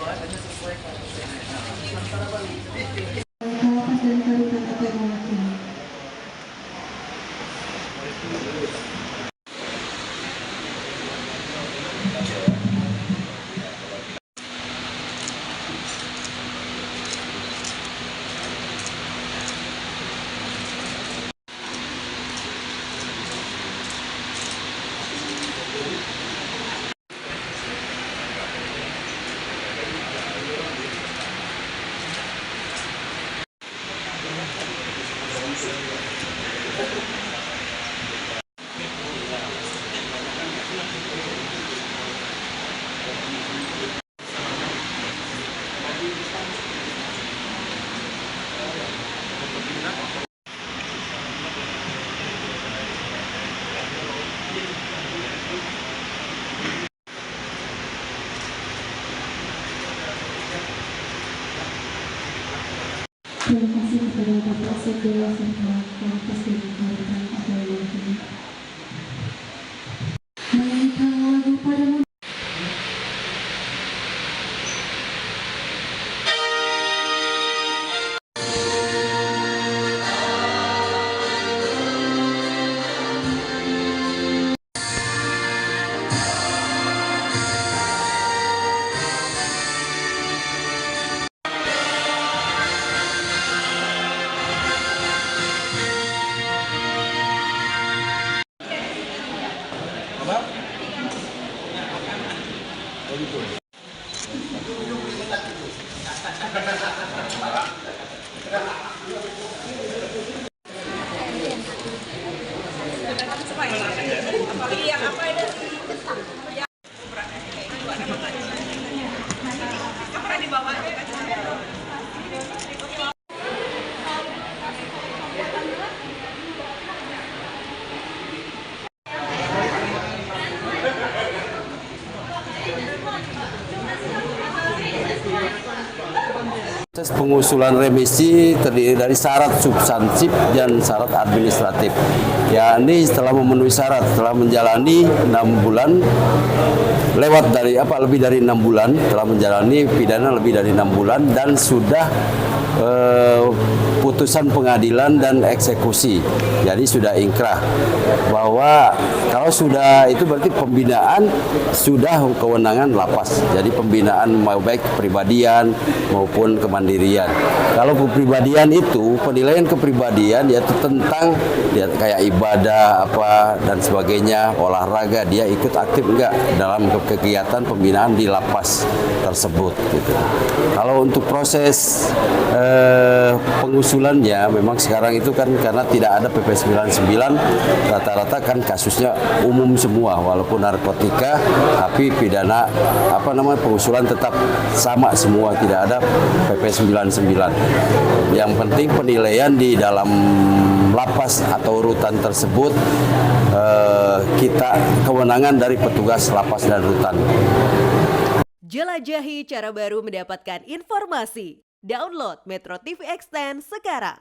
Kalapas dan Karutan atau mewakili. Terima kasih kepada Bapak Sekda serta Kalapas dan Karutan atau mewakili. Menyanyikan lagu padamu. Proses pengusulan remisi terdiri dari syarat substansif dan syarat administratif. Yakni setelah memenuhi syarat, setelah menjalani 6 bulan, lebih dari 6 bulan, telah menjalani pidana lebih dari 6 bulan dan sudah putusan pengadilan dan eksekusi. Jadi sudah ingkrah bahwa kalau sudah itu berarti pembinaan sudah kewenangan lapas. Jadi pembinaan mau baik kepribadian maupun kemandirian. Kalau kepribadian itu penilaian kepribadian yaitu tentang dia kayak ibadah apa dan sebagainya, olahraga, dia ikut aktif enggak dalam kegiatan pembinaan di lapas tersebut gitu. Kalau untuk proses pengusulannya memang sekarang itu kan karena tidak ada PP 99 rata-rata kan kasusnya umum semua walaupun narkotika tapi pidana pengusulan tetap sama semua, tidak ada PP 99. Yang penting penilaian di dalam lapas atau rutan tersebut kita kewenangan dari petugas lapas dan rutan. Jelajahi cara baru mendapatkan informasi. Download Metro TV Extend sekarang.